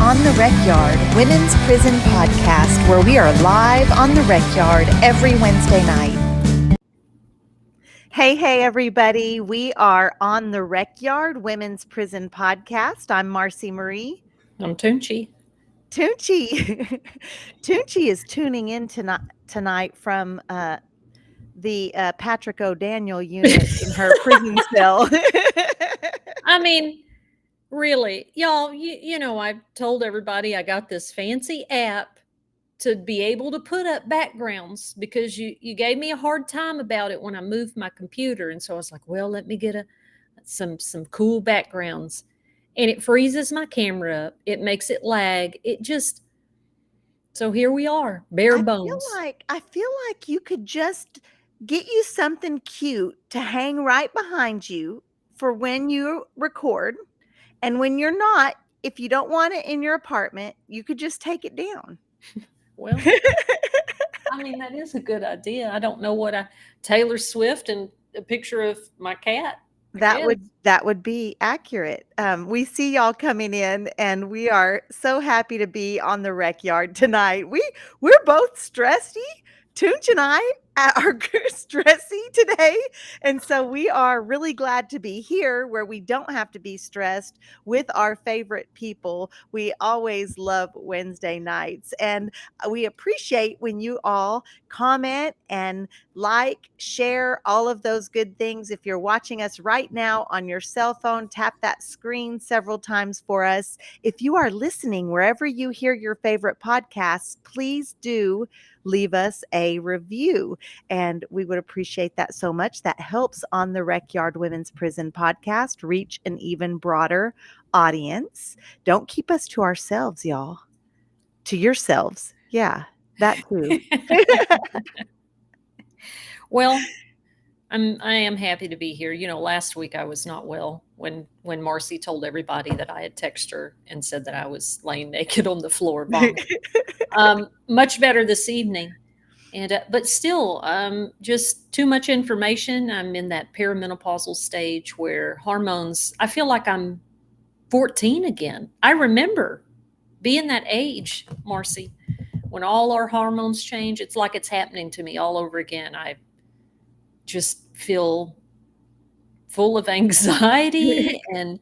On the Rec Yard, Women's Prison Podcast, where we are live on the Rec Yard every Wednesday night. Hey, everybody. We are on the Rec Yard, Women's Prison Podcast. I'm Marci Marie. I'm Toonchi. Toonchi. Toonchi is tuning in tonight from the Patrick O'Daniel unit in her prison cell. I mean, really, y'all, you know, I've told everybody I got this fancy app to be able to put up backgrounds because you gave me a hard time about it when I moved my computer. And so I was like, well, let me get some cool backgrounds. And it freezes my camera up. It makes it lag. So here we are, bare bones. I feel like you could just get you something cute to hang right behind you for when you record. And when you're not, if you don't want it in your apartment, you could just take it down. Well, I mean, that is a good idea. I don't know what Taylor Swift and a picture of my cat. That would be accurate. We see y'all coming in, and we are so happy to be on the Rec Yard tonight. We're both stressy. Toonch and I are stressy today, and so we are really glad to be here where we don't have to be stressed with our favorite people. We always love Wednesday nights, and we appreciate when you all comment and like, share, all of those good things. If you're watching us right now on your cell phone, tap that screen several times for us. If you are listening wherever you hear your favorite podcasts, please do leave us a review, and we would appreciate that so much. That helps On the Rec Yard Women's Prison Podcast reach an even broader audience. Don't keep us to ourselves, y'all. To yourselves. Yeah, that too. Well, I am happy to be here. You know, last week I was not well when Marci told everybody that I had texted her and said that I was laying naked on the floor. Much better this evening, and but still, just too much information. I'm in that perimenopausal stage where hormones. I feel like I'm 14 again. I remember being that age, Marci, when all our hormones change. It's like it's happening to me all over again. I just feel full of anxiety and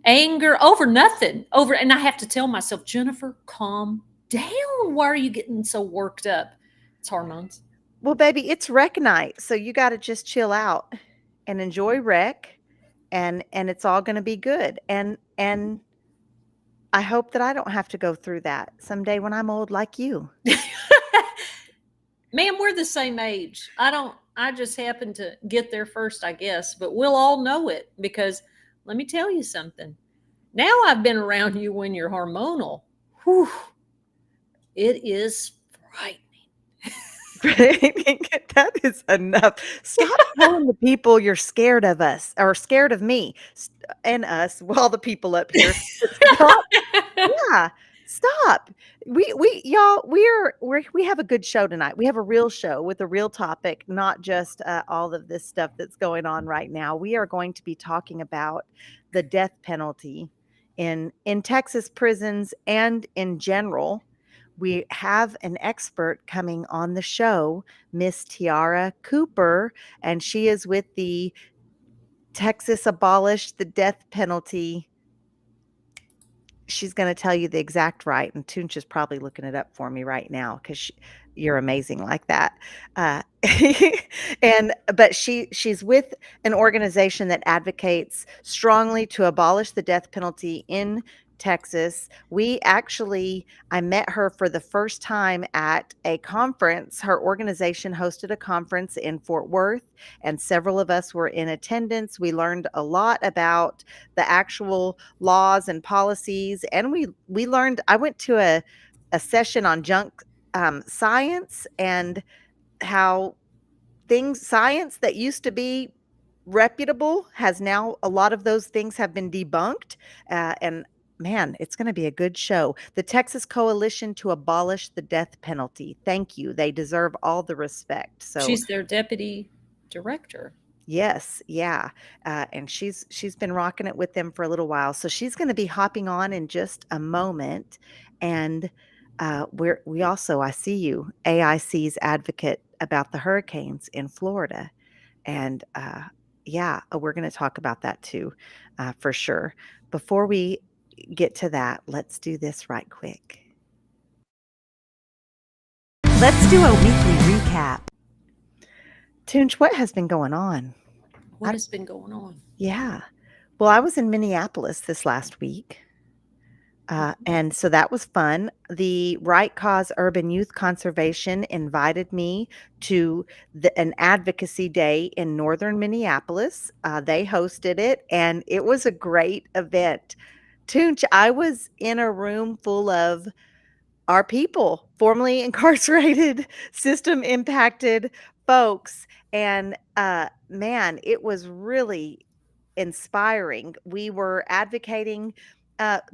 anger over nothing. And I have to tell myself, Jennifer, calm down. Why are you getting so worked up? It's hormones. Well, baby, it's rec night, so you got to just chill out and enjoy rec, and it's all going to be good. And I hope that I don't have to go through that someday when I'm old like you. Ma'am, we're the same age. I just happened to get there first, I guess, but we'll all know it because let me tell you something. Now I've been around you when you're hormonal. Whew, it is frightening. That is enough. Stop telling the people you're scared of us or scared of me and us. Well, the people up here. Stop. Yeah. Stop. Y'all, we have a good show tonight. We have a real show with a real topic, not just all of this stuff that's going on right now. We are going to be talking about the death penalty in Texas prisons and in general. We have an expert coming on the show, Miss Tiara Cooper, and she is with the Texas Abolished the Death Penalty. She's going to tell you the exact right, and Toonch is probably looking it up for me right now because you're amazing like that. But she's with an organization that advocates strongly to abolish the death penalty in Texas. I met her for the first time at a conference. Her organization hosted a conference in Fort Worth, and several of us were in attendance. We learned a lot about the actual laws and policies, and we learned. I went to a session on junk science and how science that used to be reputable has now, a lot of those things have been debunked, and man, it's going to be a good show. The Texas Coalition to Abolish the Death Penalty. Thank you. They deserve all the respect. So she's their deputy director. Yes, yeah, and she's been rocking it with them for a little while, so she's gonna be hopping on in just a moment, and, we also I see you, AIC's advocate about the hurricanes in Florida, and, yeah, we're gonna talk about that too, for sure. Before we get to that, let's do this right quick. Let's do a weekly recap. Tunch, what has been going on? What has been going on? Yeah. Well, I was in Minneapolis this last week, and so that was fun. The Right Cause Urban Youth Conservation invited me to an advocacy day in northern Minneapolis. They hosted it, and it was a great event. Tunch, I was in a room full of our people, formerly incarcerated, system impacted folks. And man, it was really inspiring. We were advocating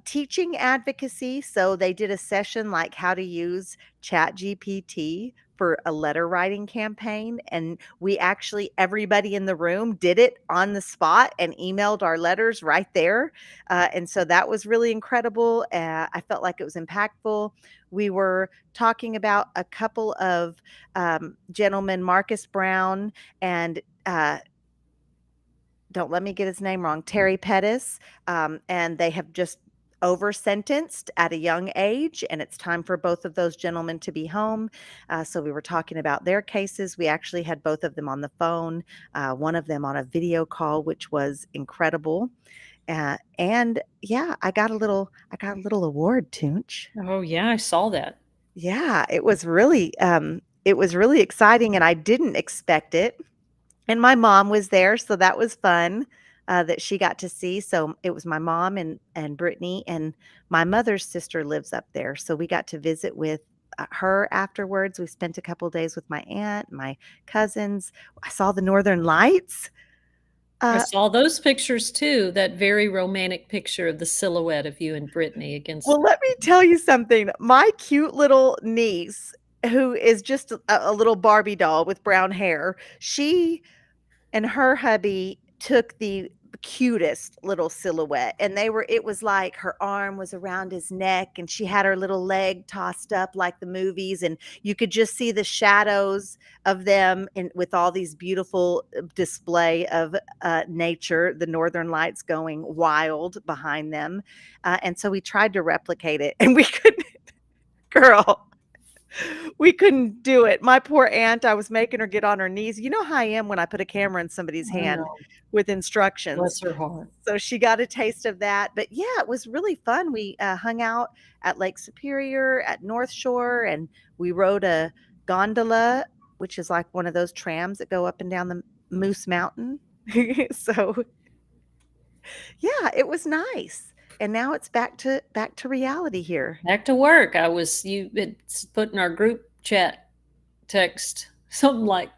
teaching advocacy. So they did a session like how to use Chat GPT for a letter writing campaign. And we actually, everybody in the room did it on the spot and emailed our letters right there. And so that was really incredible. I felt like it was impactful. We were talking about a couple of gentlemen, Marcus Brown and don't let me get his name wrong, Terry Pettis, and they have just over sentenced at a young age, and it's time for both of those gentlemen to be home. So we were talking about their cases. We actually had both of them on the phone, one of them on a video call, which was incredible. And yeah, I got a little award, Tunch. Oh, yeah, I saw that. Yeah, it was really exciting, and I didn't expect it. And my mom was there, so that was fun, that she got to see. So it was my mom and Brittany, and my mother's sister lives up there, so we got to visit with, her afterwards. We spent a couple days with my aunt, my cousins. I saw the Northern Lights. I Uh, saw those pictures too, that very romantic picture of the silhouette of you and Brittany against. well, let me tell you something. My cute little niece, who is just a little Barbie doll with brown hair, she and her hubby took the cutest little silhouette, and it was like her arm was around his neck and she had her little leg tossed up like the movies, and you could just see the shadows of them in with all these beautiful display of nature, the northern lights going wild behind them. And so we tried to replicate it and we couldn't. Girl, we couldn't do it. My poor aunt, I was making her get on her knees. You know how I am when I put a camera in somebody's I hand know. with Bless instructions. her heart. So she got a taste of that. But yeah, it was really fun. We hung out at Lake Superior, at North Shore, and we rode a gondola, which is like one of those trams that go up and down the Moose Mountain. So yeah, it was nice. And now it's back to reality here. Back to work. It's put in our group chat text something like,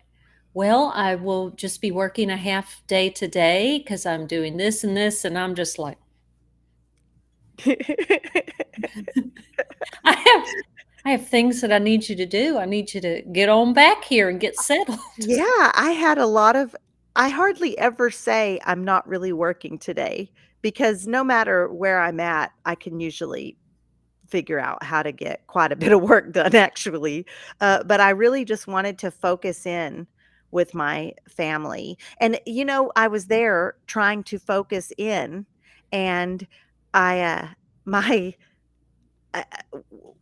well, I will just be working a half day today because I'm doing this and this. And I'm just like, I have I have things that I need you to do. I need you to get on back here and get settled. Yeah, I hardly ever say I'm not really working today because no matter where I'm at, I can usually figure out how to get quite a bit of work done actually. But I really just wanted to focus in with my family. And I was there trying to focus in, and I my uh,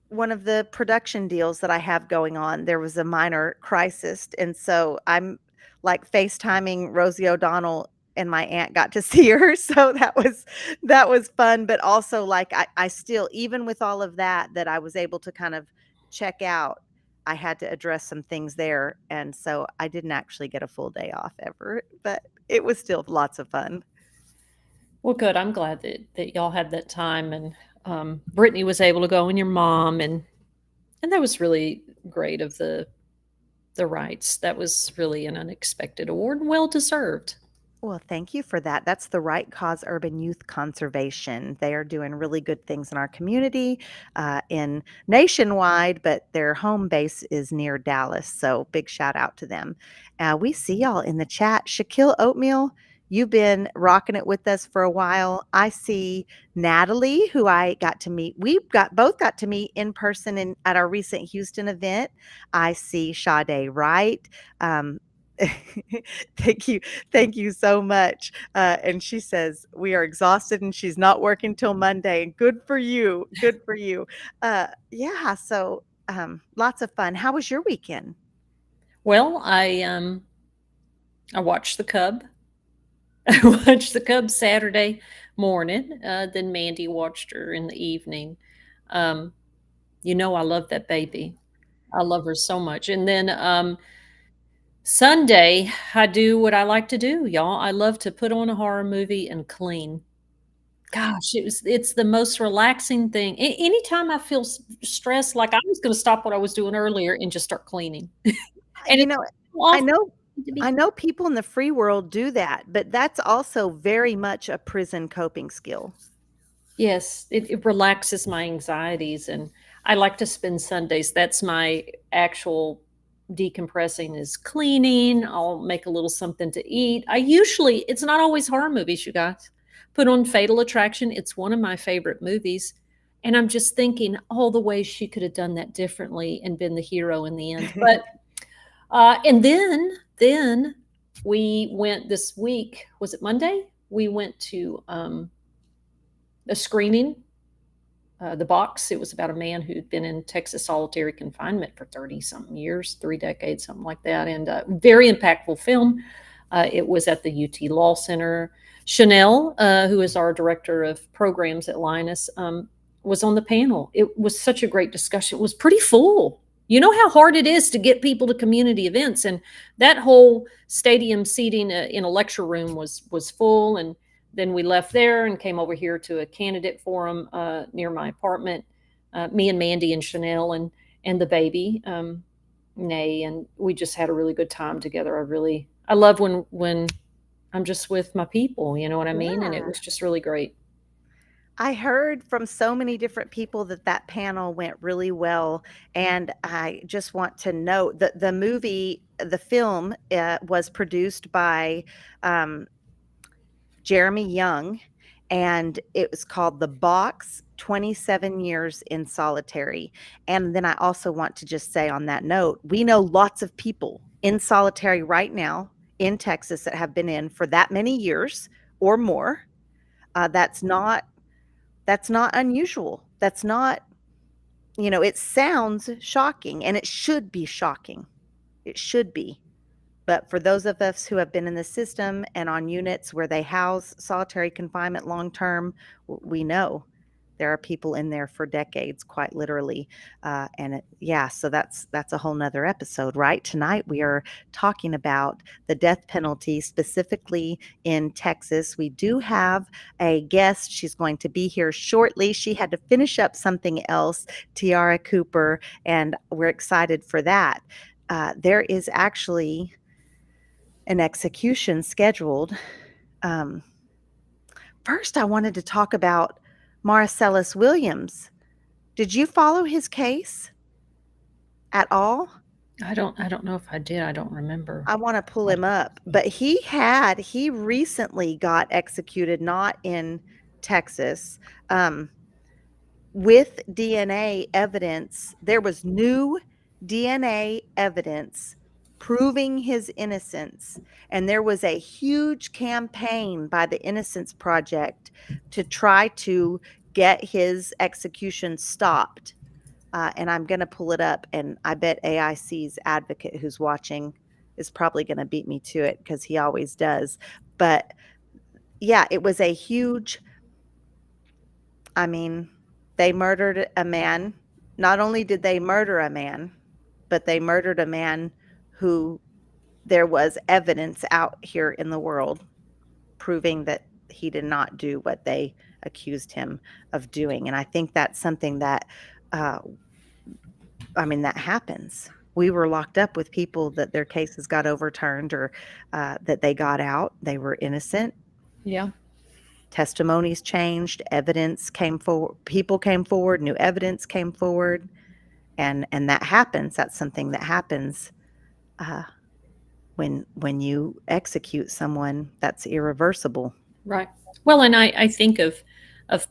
one of the production deals that I have going on, there was a minor crisis, and so I'm, like, FaceTiming Rosie O'Donnell, and my aunt got to see her, so that was fun, but also, like, I still even with all of that, that I was able to kind of check out, I had to address some things there, and so I didn't actually get a full day off ever, but it was still lots of fun. Well, good. I'm glad that y'all had that time, and Brittany was able to go, and your mom, and that was really great of the rights. That was really an unexpected award, and well deserved. Well, thank you for that. That's the Right Cause Urban Youth Conservation. They are doing really good things in our community, in nationwide, but their home base is near Dallas. So big shout out to them. We see y'all in the chat. Shaquille Oatmeal, you've been rocking it with us for a while. I see Natalie, who I got to meet. Both got to meet in person at our recent Houston event. I see Sade Wright. Um, thank you. Thank you so much. And she says, we are exhausted and she's not working till Monday. And good for you. Good for you. Yeah. So lots of fun. How was your weekend? Well, I watched the Cub. I watched the Cubs Saturday morning. Then Mandy watched her in the evening. Um, I love that baby. I love her so much. And then Sunday, I do what I like to do, y'all. I love to put on a horror movie and clean. Gosh, it's the most relaxing thing. Anytime I feel stressed, like I was going to stop what I was doing earlier and just start cleaning. And You it's know, I awful know to be. I know people in the free world do that, but that's also very much a prison coping skill. Yes, it relaxes my anxieties, and I like to spend Sundays. That's my actual decompressing is cleaning. I'll make a little something to eat. It's not always horror movies, you guys. Put on Fatal Attraction. It's one of my favorite movies. And I'm just thinking all the ways she could have done that differently and been the hero in the end. But and then we went this week. Was it Monday? We went to a screening, The Box. It was about a man who'd been in Texas solitary confinement for 30 something years, 3 decades, something like that. And very impactful film. It was at the UT Law Center. Chanel, who is our director of programs at Linus, was on the panel. It was such a great discussion. It was pretty full. You know how hard it is to get people to community events, and that whole stadium seating in a lecture room was full. And then we left there and came over here to a candidate forum near my apartment. Me and Mandy and Chanel and the baby, Nay, and we just had a really good time together. I love when I'm just with my people. You know what I mean? And it Yeah. was just really great. I heard from so many different people that that panel went really well, and I just want to note that the film, was produced by um, Jeremy Young, and it was called The Box 27 Years in Solitary. And then I also want to just say on that note, we know lots of people in solitary right now in Texas that have been in for that many years or more. That's not unusual. That's not, it sounds shocking and it should be shocking. It should be. But for those of us who have been in the system and on units where they house solitary confinement long term, we know there are people in there for decades, quite literally. Yeah, so that's a whole nother episode, right? Tonight we are talking about the death penalty, specifically in Texas. We do have a guest. She's going to be here shortly. She had to finish up something else, Tiara Cooper, and we're excited for that. There is actually an execution scheduled. Um, First, I wanted to talk about Marcellus Williams. Did you follow his case at all? I don't know if I did. I don't remember. I want to pull him up, but he recently got executed, not in Texas, um, with DNA evidence. There was new DNA evidence proving his innocence. And there was a huge campaign by the Innocence Project to try to get his execution stopped. And I'm going to pull it up. And I bet AIC's advocate who's watching is probably going to beat me to it because he always does. But yeah, it was a huge, I mean, they murdered a man. Not only did they murder a man, but they murdered a man who there was evidence out here in the world proving that he did not do what they accused him of doing. And I think that's something that, that happens. we were locked up with people that their cases got overturned or that they got out. They were innocent. Yeah. Testimonies changed, evidence came forward, people came forward, new evidence came forward, and that happens. That's something that happens uh, when you execute someone. That's irreversible. Right. Well, and I think of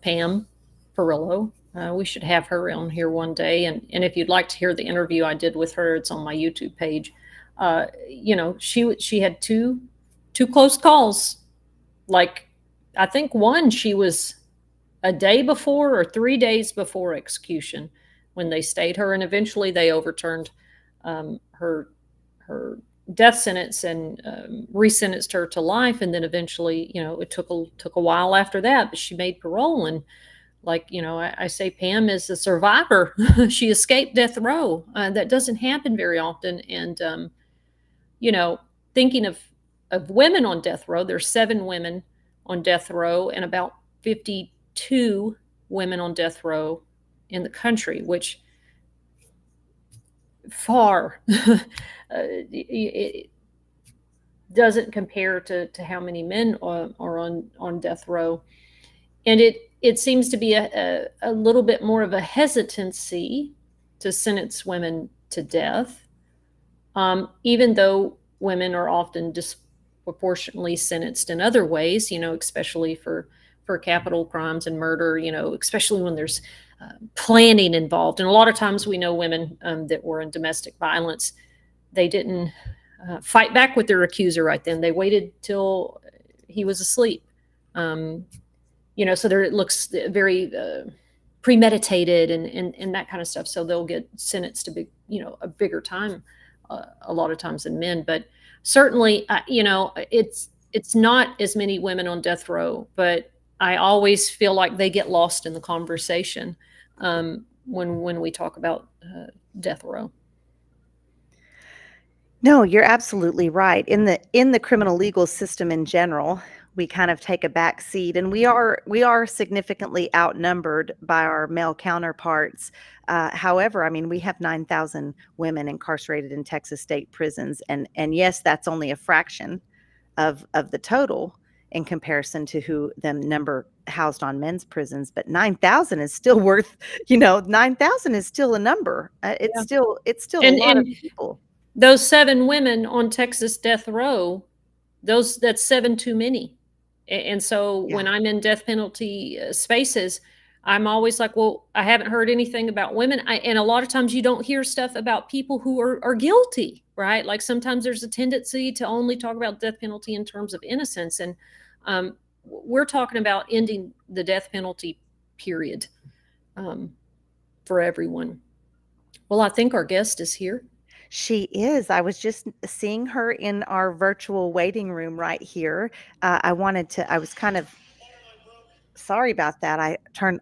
Pam Perillo. We should have her on here one day. And if you'd like to hear the interview I did with her, it's on my YouTube page. She had two close calls. Like, I think one, she was a day before or 3 days before execution when they stayed her, and eventually they overturned her death sentence and resentenced her to life. And then eventually, it took a while after that, but she made parole. And like, I say Pam is a survivor. She escaped death row. That doesn't happen very often. And you know, thinking of women on death row, there's 7 women on death row and about 52 women on death row in the country, which far it doesn't compare to how many men are on death row. And it seems to be a little bit more of a hesitancy to sentence women to death, even though women are often disproportionately sentenced in other ways, especially for capital crimes and murder, especially when there's planning involved. And a lot of times we know women that were in domestic violence, they didn't fight back with their accuser right then. They waited till he was asleep. So there it looks very premeditated and that kind of stuff. So they'll get sentenced to a bigger time a lot of times than men. But certainly, it's not as many women on death row, but I always feel like they get lost in the conversation when we talk about death row. No, you're absolutely right. In the criminal legal system in general, we kind of take a back seat, and we are significantly outnumbered by our male counterparts. However, I mean, we have 9,000 women incarcerated in Texas state prisons, and yes, that's only a fraction of the total in comparison to who the number housed on men's prisons. But 9,000 is still worth, 9,000 is still a number. It's still a lot of people. Those 7 women on Texas death row, that's 7 too many. And so when I'm in death penalty spaces, I'm always like, well, I haven't heard anything about women. And a lot of times you don't hear stuff about people who are guilty, right? Like sometimes there's a tendency to only talk about death penalty in terms of innocence. And we're talking about ending the death penalty period for everyone. Well, I think our guest is here. She is. I was just seeing her in our virtual waiting room right here. I was kind of sorry about that.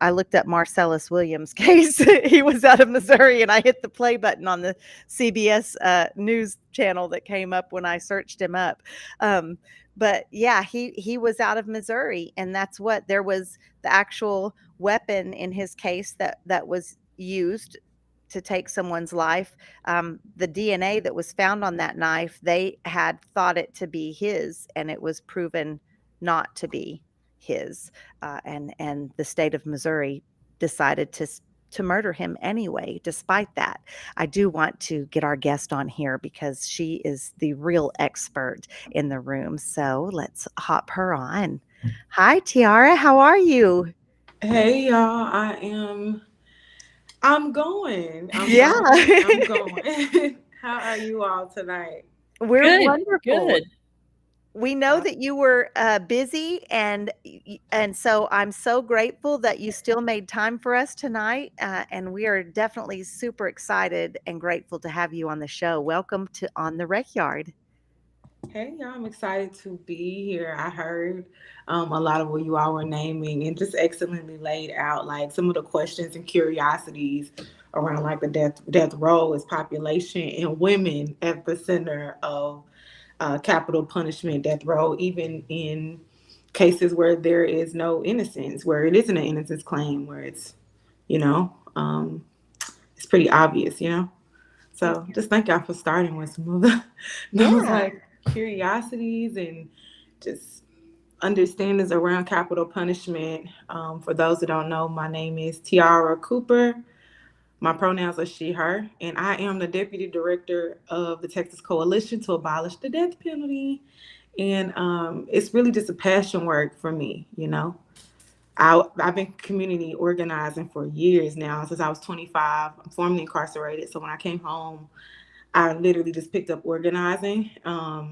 I looked up Marcellus Williams' case. He was out of Missouri, and I hit the play button on the CBS news channel that came up when I searched him up. But yeah, he was out of Missouri, and that's what there was the actual weapon in his case that was used to take someone's life. The DNA that was found on that knife, they had thought it to be his, and it was proven not to be his. And the state of Missouri decided to murder him anyway. Despite that, I do want to get our guest on here because she is the real expert in the room. So let's hop her on. Hi, Tiara. How are you? Hey, y'all. I'm going. Yeah. I'm going. How are you all tonight? We're Good, wonderful. good. We know that you were busy, and so I'm so grateful that you still made time for us tonight. And we are definitely super excited and grateful to have you on the show. Welcome to On the Recyard. Hey, y'all. I'm excited to be here. I heard a lot of what you all were naming and just excellently laid out, like some of the questions and curiosities around like the death row is population and women at the center of capital punishment, death row, even in cases where there is no innocence, where it isn't an innocence claim, where it's, it's pretty obvious. So just thank y'all for starting with some of those Yeah. like curiosities and just understandings around capital punishment. For those who don't know, my name is Tiara Cooper. My pronouns are she, her, and I am the deputy director of the Texas Coalition to Abolish the Death Penalty. And it's really just a passion work for me, you know. I've been community organizing for years now, since I was 25. I'm formerly incarcerated. So when I came home, I literally just picked up organizing. I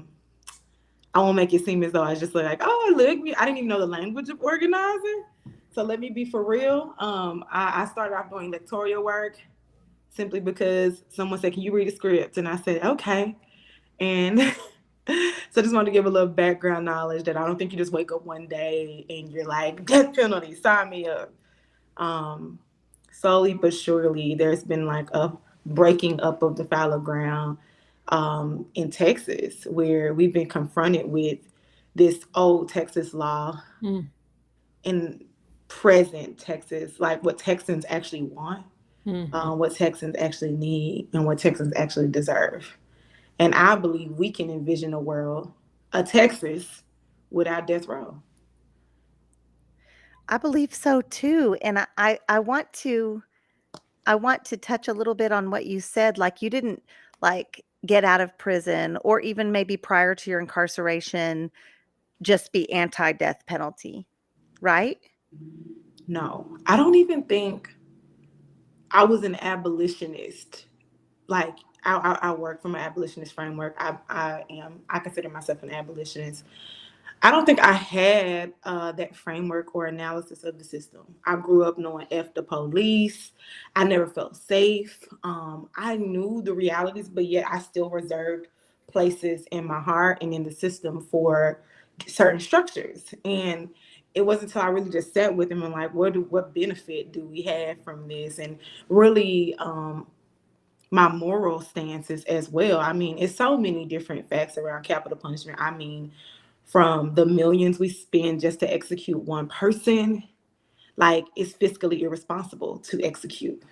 won't make it seem as though I was just like, oh, look, I didn't even know the language of organizing. So let me be for real. I started off doing electoral work simply because someone said, can you read a script? And I said, okay. And so I just wanted to give a little background knowledge that I don't think you just wake up one day and you're like, death penalty, sign me up. Slowly but surely, there's been like a breaking up of the fallow ground in Texas, where we've been confronted with this old Texas law in present Texas, like what Texans actually want, what Texans actually need, and what Texans actually deserve. And I believe we can envision a world, a Texas, without death row. I believe so too. And I want to touch a little bit on what you said. Like you didn't like get out of prison or even maybe prior to your incarceration, just be anti-death penalty, right? No, I don't even think I was an abolitionist. Like I work from an abolitionist framework. I consider myself an abolitionist. I don't think I had that framework or analysis of the system. I grew up knowing F the police. I never felt safe. I knew the realities, but yet I still reserved places in my heart and in the system for certain structures. And it wasn't until I really just sat with them and like, what benefit do we have from this? And really, my moral stances as well. I mean, it's so many different facts around capital punishment. I mean, from the millions we spend just to execute one person, like it's fiscally irresponsible to execute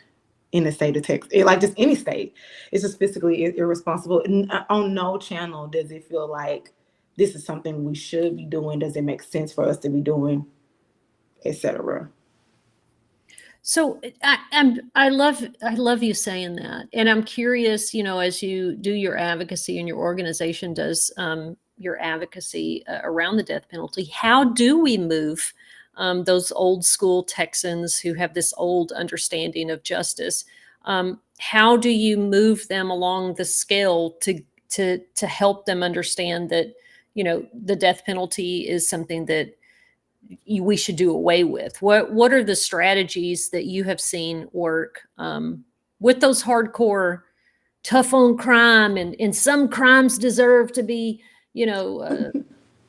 in the state of Texas, like just any state. It's just fiscally irresponsible. On no channel does it feel like this is something we should be doing. Does it make sense for us to be doing, etc. So I love you saying that, and I'm curious. You know, as you do your advocacy and your organization does your advocacy around the death penalty, how do we move those old school Texans who have this old understanding of justice? How do you move them along the scale to help them understand that, you know, the death penalty is something that we should do away with? What are the strategies that you have seen work with those hardcore, tough on crime, and some crimes deserve to be, you know,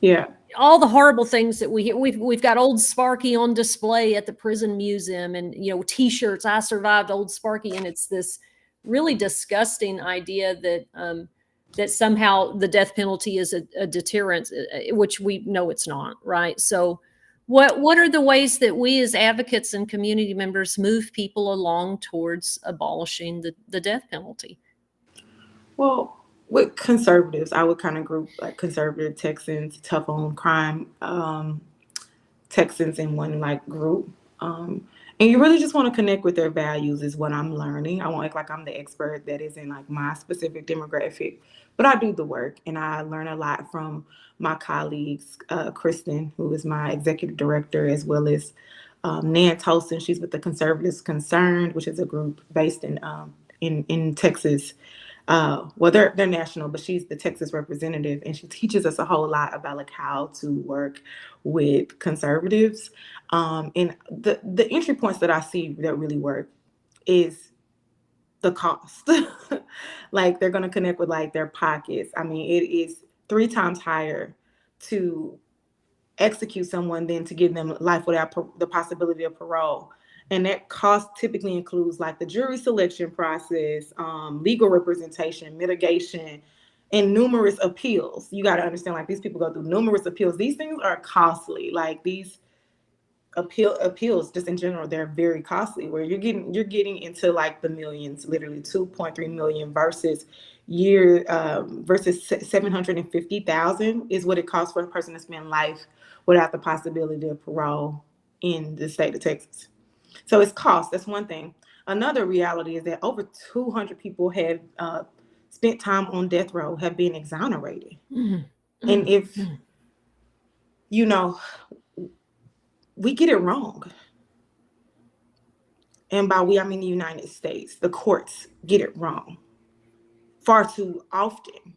Yeah. all the horrible things that we hear. We've got old Sparky on display at the prison museum, and you know, T-shirts. I survived old Sparky, and it's this really disgusting idea that that somehow the death penalty is a deterrent, which we know it's not, right? So what are the ways that we as advocates and community members move people along towards abolishing the death penalty? Well, with conservatives, I would kind of group like conservative Texans, tough on crime Texans in one like group. And you really just want to connect with their values is what I'm learning. I won't act like I'm the expert that is in like my specific demographic, but I do the work and I learn a lot from my colleagues, Kristen, who is my executive director, as well as Nan Tolson. She's with the Conservatives Concerned, which is a group based in Texas. Well, they're national, but she's the Texas representative, and she teaches us a whole lot about like how to work with conservatives. And the entry points that I see that really work is the cost. Like they're going to connect with like their pockets. I mean, it is 3 times higher to execute someone than to give them life without the possibility of parole. And that cost typically includes like the jury selection process, legal representation, mitigation, and numerous appeals. You got to understand, like these people go through numerous appeals. These things are costly. Like these appeals just in general, they're very costly, where you're getting into like the millions, literally 2.3 million versus 750,000 is what it costs for a person to spend life without the possibility of parole in the state of Texas. So it's cost. That's one thing. Another reality is that over 200 people have spent time on death row have been exonerated. And if you know, we get it wrong. And by we, I mean the United States. The courts get it wrong far too often.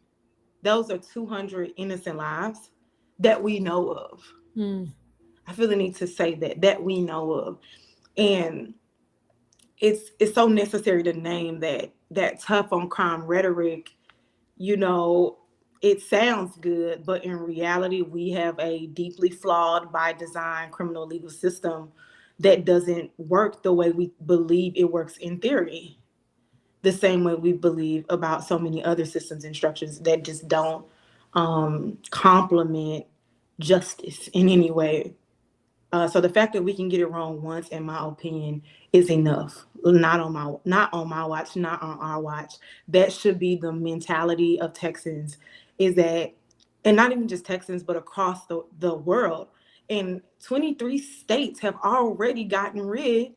Those are 200 innocent lives that we know of. I feel the need to say that we know of. And it's so necessary to name that tough on crime rhetoric. You know, it sounds good, but in reality, we have a deeply flawed by design criminal legal system that doesn't work the way we believe it works in theory. The same way we believe about so many other systems and structures that just don't complement justice in any way. So the fact that we can get it wrong once, in my opinion, is enough. Not on my watch, not on our watch. That should be the mentality of Texans, is that, and not even just Texans, but across the world. And 23 states have already gotten rid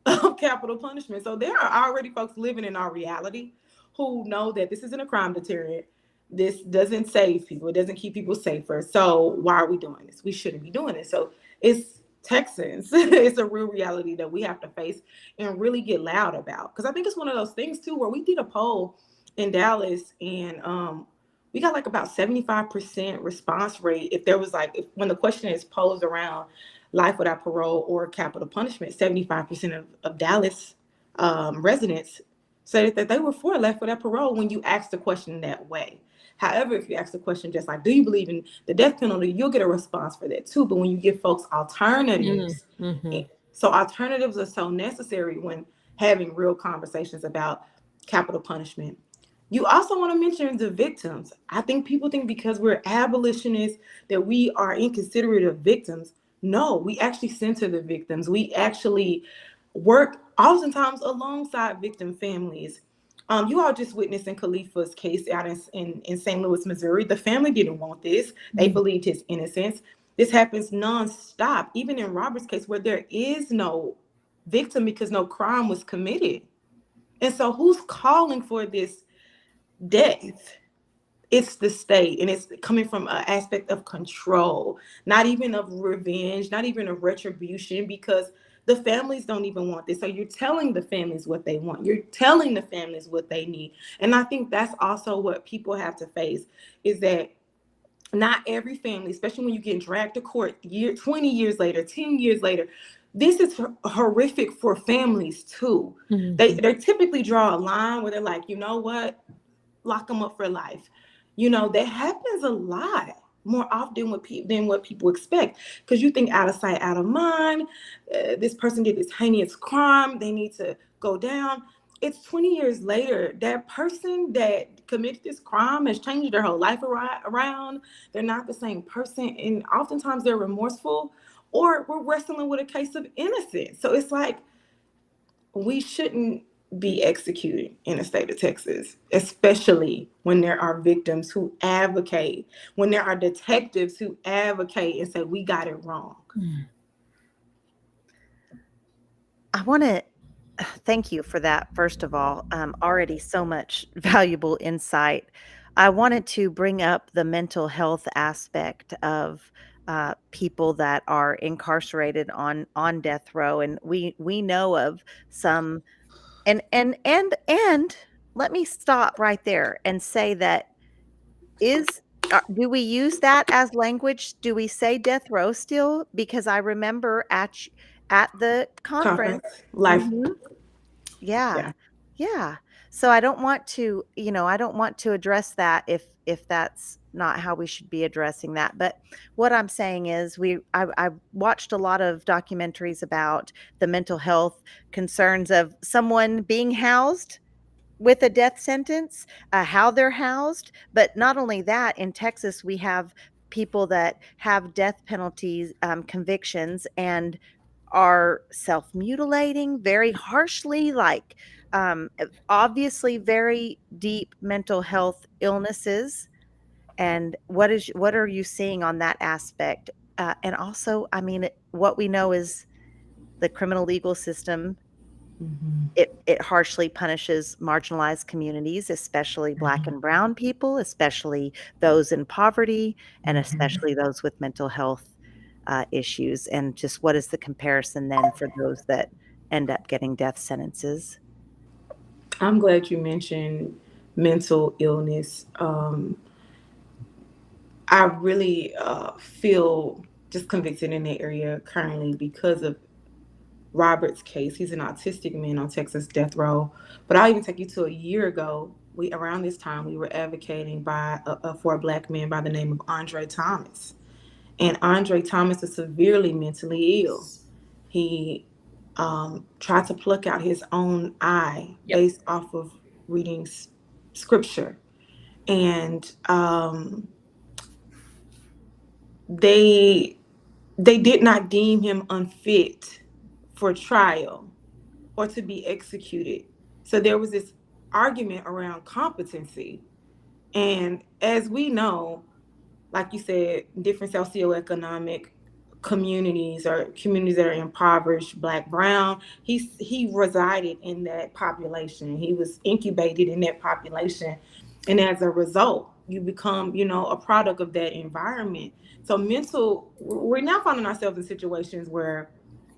of capital punishment. So there are already folks living in our reality who know that this isn't a crime deterrent. This doesn't save people. It doesn't keep people safer. So why are we doing this? We shouldn't be doing this. So it's Texans. It's a real reality that we have to face and really get loud about. Because I think it's one of those things too, where we did a poll in Dallas, and we got like about 75% response rate. If there was when the question is posed around life without parole or capital punishment, 75% of Dallas residents said that they were for life without parole when you ask the question that way. However, if you ask the question just like, do you believe in the death penalty, you'll get a response for that too. But when you give folks alternatives, so alternatives are so necessary when having real conversations about capital punishment. You also want to mention the victims. I think people think because we're abolitionists that we are inconsiderate of victims. No, we actually center the victims. We actually work oftentimes alongside victim families. You all just witnessed in Khalifa's case out in St. Louis, Missouri. The family didn't want this. They believed his innocence. This happens nonstop, even in Robert's case, where there is no victim because no crime was committed. And so who's calling for this death? It's the state, and it's coming from an aspect of control, not even of revenge, not even of retribution, because the families don't even want this. So you're telling the families what they want. You're telling the families what they need. And I think that's also what people have to face, is that not every family, especially when you get dragged to court 20 years later, 10 years later, this is horrific for families too. They typically draw a line where they're like, you know what, lock them up for life. You know, that happens a lot more often than what people expect, because you think out of sight, out of mind. This person did this heinous crime. They need to go down. It's 20 years later. That person that committed this crime has changed their whole life around. They're not the same person. And oftentimes they're remorseful, or we're wrestling with a case of innocence. So it's like, we shouldn't be executed in the state of Texas, especially when there are victims who advocate, when there are detectives who advocate and say, we got it wrong. I want to thank you for that, first of all. Already so much valuable insight. I wanted to bring up the mental health aspect of people that are incarcerated on death row, and we know of some. And let me stop right there and say that do we use that as language? Do we say death row still? Because I remember at the conference. Life. Yeah. Yeah. So I don't want to, I don't want to address that if that's not how we should be addressing that. But what I'm saying is I watched a lot of documentaries about the mental health concerns of someone being housed with a death sentence, how they're housed. But not only that, in Texas, we have people that have death penalties convictions, and are self-mutilating very harshly, like obviously very deep mental health illnesses. And what are you seeing on that aspect? And also, I mean, what we know is the criminal legal system, Mm-hmm. it harshly punishes marginalized communities, especially Black and brown people, especially those in poverty, and Mm-hmm. especially those with mental health issues. And just what is the comparison then for those that end up getting death sentences? I'm glad you mentioned mental illness. I really feel just convicted in that area currently because of Robert's case. He's an autistic man on Texas death row. But I'll even take you to a year ago. We around this time we were advocating for a Black man by the name of Andre Thomas, and Andre Thomas is severely mentally ill. He tried to pluck out his own eye Yep. based off of reading scripture, and they they did not deem him unfit for trial or to be executed. So there was this argument around competency. And as we know, like you said, different socioeconomic communities or communities that are impoverished, Black, brown, he resided in that population. He was incubated in that population. And as a result, you become, a product of that environment. So we're now finding ourselves in situations where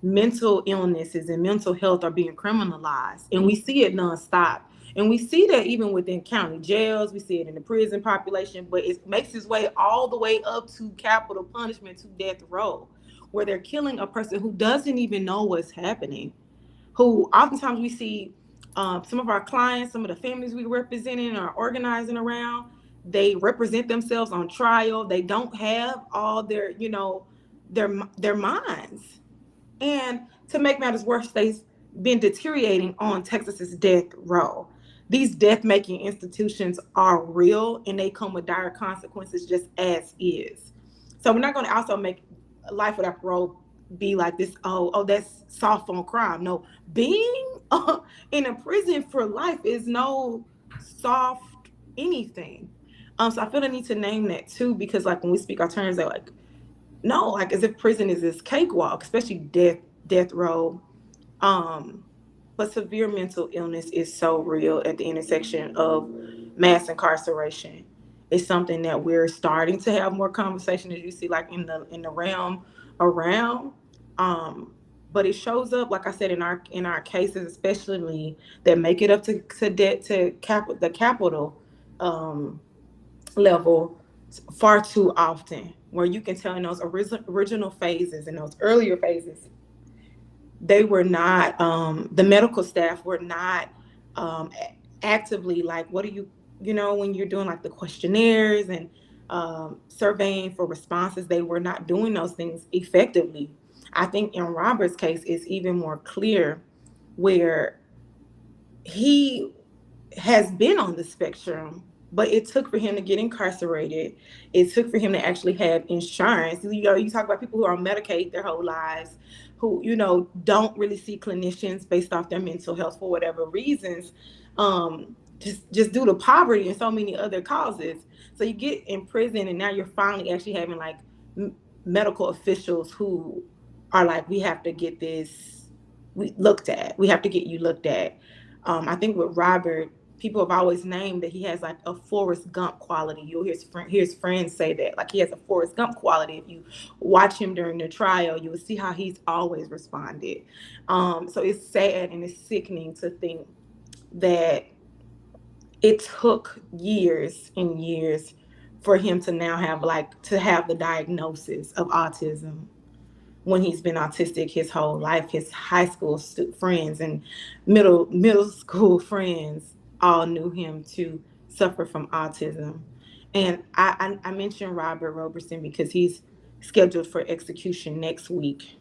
mental illnesses and mental health are being criminalized, and we see it nonstop. And we see that even within county jails, we see it in the prison population, but it makes its way all the way up to capital punishment, to death row, where they're killing a person who doesn't even know what's happening. Who oftentimes we see some of our clients, some of the families we representing are organizing around. They represent themselves on trial. They don't have all their minds. And to make matters worse, they've been deteriorating on Texas's death row. These death making institutions are real and they come with dire consequences just as is. So we're not going to also make life without parole be like this. Oh, that's soft on crime. No, being in a prison for life is no soft anything. So I feel the need to name that too, because like when we speak our terms, they're like, no, like as if prison is this cakewalk, especially death row. Um, but severe mental illness is so real at the intersection of mass incarceration. It's something that we're starting to have more conversation, as you see, like in the realm around. Um, but it shows up, like I said, in our cases, especially that make it up to debt to the capital um, level far too often, where you can tell in those original phases, in those earlier phases, they were not, the medical staff were not um, actively like, what do when you're doing like the questionnaires and surveying for responses, they were not doing those things effectively. I think in Robert's case, it's even more clear where he has been on the spectrum, but it took for him to get incarcerated. It took for him to actually have insurance. You talk about people who are on Medicaid their whole lives, who, don't really see clinicians based off their mental health for whatever reasons, just due to poverty and so many other causes. So you get in prison and now you're finally actually having like medical officials who are like, we have to get this looked at. We have to get you looked at. I think with Robert, people have always named that he has like a Forrest Gump quality. You'll hear his friends say that, like he has a Forrest Gump quality. If you watch him during the trial, you will see how he's always responded. So it's sad and it's sickening to think that it took years and years for him to now have the diagnosis of autism, when he's been autistic his whole life. His high school friends and middle school friends all knew him to suffer from autism. And I mentioned Robert Roberson because he's scheduled for execution next week.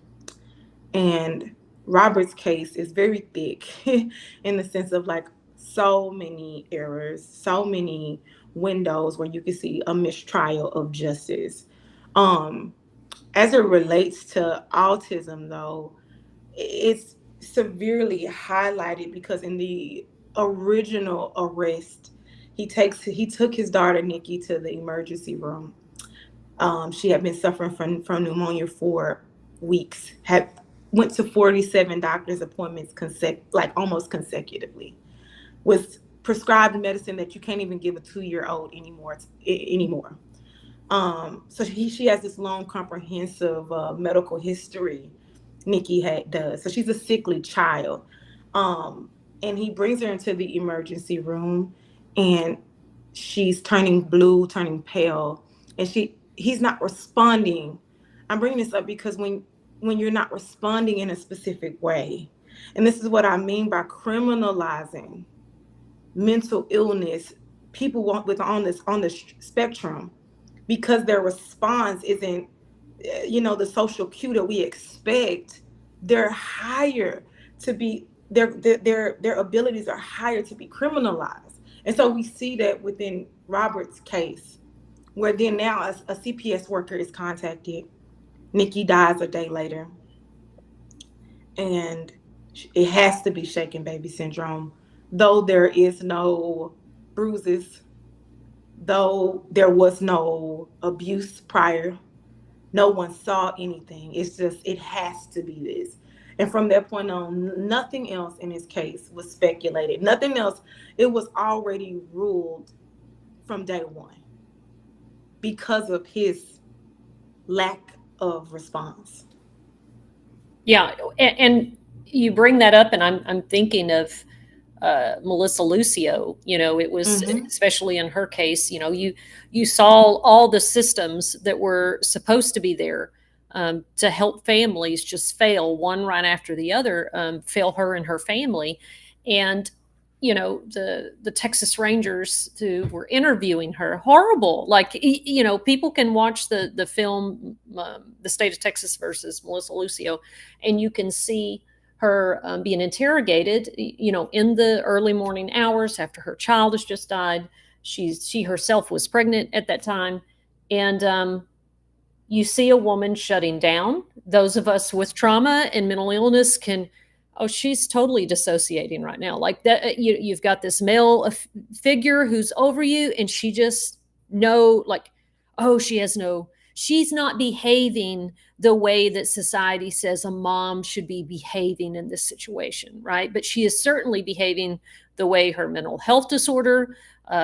And Robert's case is very thick in the sense of like so many errors, so many windows where you can see a mistrial of justice. As it relates to autism, though, it's severely highlighted because in the original arrest, he took his daughter Nikki to the emergency room. She had been suffering from pneumonia for weeks. Had went to 47 doctor's appointments like almost consecutively. Was prescribed medicine that you can't even give a 2-year-old anymore. So she has this long, comprehensive medical history. Does. So she's a sickly child. And he brings her into the emergency room, and she's turning blue, turning pale, and he's not responding. I'm bringing this up because when you're not responding in a specific way, and this is what I mean by criminalizing mental illness, people with on the spectrum, because their response isn't the social cue that we expect. They're higher to be their abilities are higher to be criminalized. And so we see that within Robert's case, where then now a CPS worker is contacted. Nikki dies a day later, and it has to be shaken baby syndrome, though there is no bruises, though there was no abuse prior, no one saw anything. It's just, it has to be this. And from that point on, nothing else in his case was speculated. Nothing else. It was already ruled from day one because of his lack of response. Yeah, and you bring that up, and I'm thinking of Melissa Lucio. It was especially in her case. You saw all the systems that were supposed to be there to help families just fail one right after the other, fail her and her family, and the Texas Rangers who were interviewing her, horrible. Like, people can watch the film, The State of Texas versus Melissa Lucio, and you can see her being interrogated, in the early morning hours after her child has just died. She herself was pregnant at that time. And you see a woman shutting down. Those of us with trauma and mental illness she's totally dissociating right now. Like that, you've got this male figure who's over you, and she just she's not behaving the way that society says a mom should be behaving in this situation, right? But she is certainly behaving the way her mental health disorder,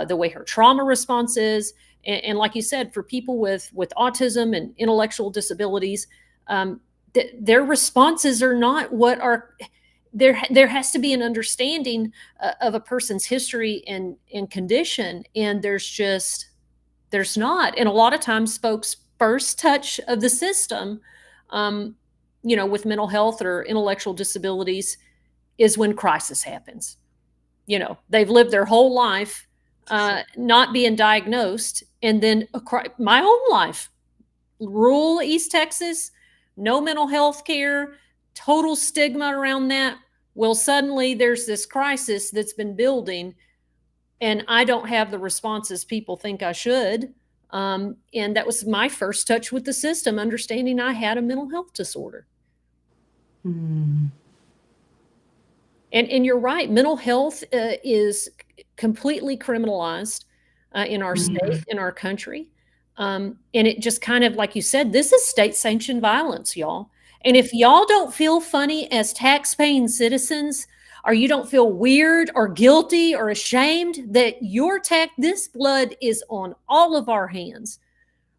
the way her trauma response is. And like you said, for people with autism and intellectual disabilities, their responses are not what are. There has to be an understanding of a person's history and condition, and there's not. And a lot of times folks' first touch of the system, with mental health or intellectual disabilities, is when crisis happens. They've lived their whole life not being diagnosed, and then my own life, rural East Texas, no mental health care, total stigma around that. Well, suddenly there's this crisis that's been building, and I don't have the responses people think I should. And that was my first touch with the system, understanding I had a mental health disorder. And you're right, mental health is completely criminalized in our state, in our country. And it just kind of, like you said, this is state-sanctioned violence, y'all. And if y'all don't feel funny as tax-paying citizens, or you don't feel weird or guilty or ashamed that this blood is on all of our hands,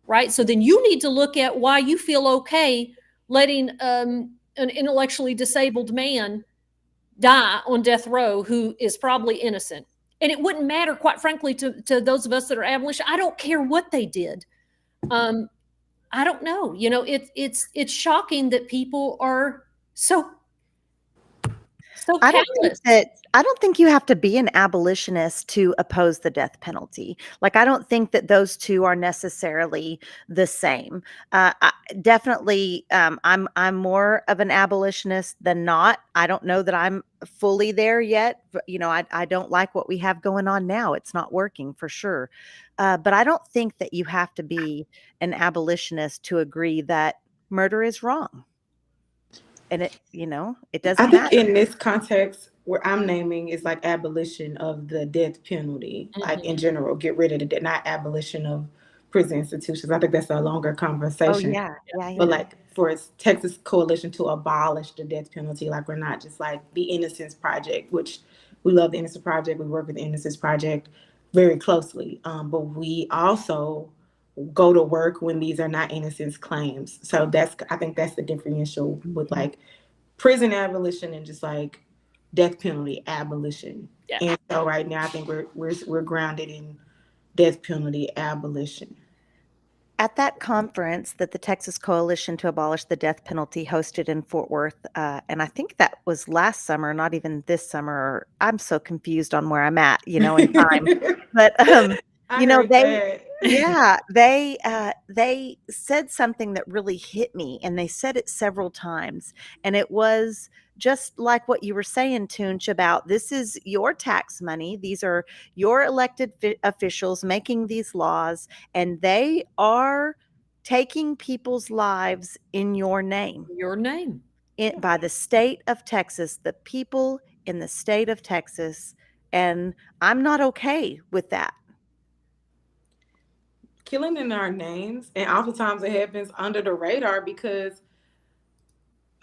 right? So then you need to look at why you feel okay letting an intellectually disabled man die on death row who is probably innocent. And it wouldn't matter, quite frankly, to those of us that are abolition. I don't care what they did. I don't know. It's shocking that people are so callous. I don't think you have to be an abolitionist to oppose the death penalty. Like, I don't think that those two are necessarily the same. Definitely, I'm more of an abolitionist than not. I don't know that I'm fully there yet. But, I don't like what we have going on now. It's not working for sure. But I don't think that you have to be an abolitionist to agree that murder is wrong. and it I doesn't think matter. in this context, where I'm naming is like abolition of the death penalty, like in general, get rid of the death, not abolition of prison institutions. I think that's a longer Oh conversation. yeah, yeah, But yeah. like for Texas Coalition to abolish the death penalty, like we're not just like the Innocence Project, which we love the Innocence Project. We work with the Innocence Project very closely. But we also go to work when these are not innocence claims. So I think that's the differential with Mhm. like prison abolition and just like death penalty abolition. Yeah. And so right now I think we're grounded in death penalty abolition. At that conference that the Texas Coalition to Abolish the Death Penalty hosted in Fort Worth, and I think that was last summer, not even this summer. I'm so confused on where I'm at, in time. But I heard they that. yeah, they said something that really hit me, and they said it several times, and it was just like what you were saying, Toonch, about this is your tax money. These are your elected officials making these laws, and they are taking people's lives in your name, Your name. by the state of Texas, the people in the state of Texas, and I'm not okay with that. Killing in our names, and oftentimes it happens under the radar because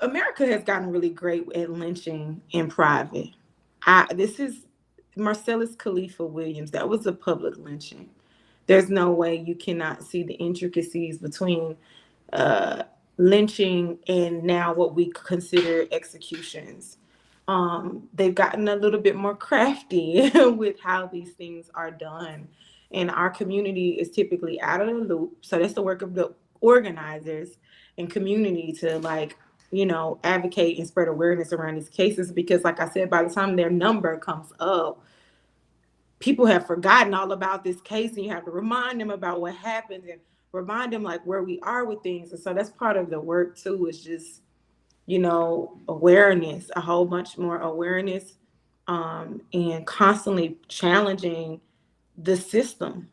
America has gotten really great at lynching in private. This is Marcellus Khalifa Williams. That was a public lynching. There's no way you cannot see the intricacies between uh, lynching and now what we consider executions. They've gotten a little bit more crafty with how these things are done. And our community is typically out of the loop. So that's the work of the organizers and community to like, advocate and spread awareness around these cases. Because like I said, by the time their number comes up, people have forgotten all about this case, and you have to remind them about what happened and remind them like where we are with things. And so that's part of the work too, is just awareness, a whole bunch more awareness, and constantly challenging the system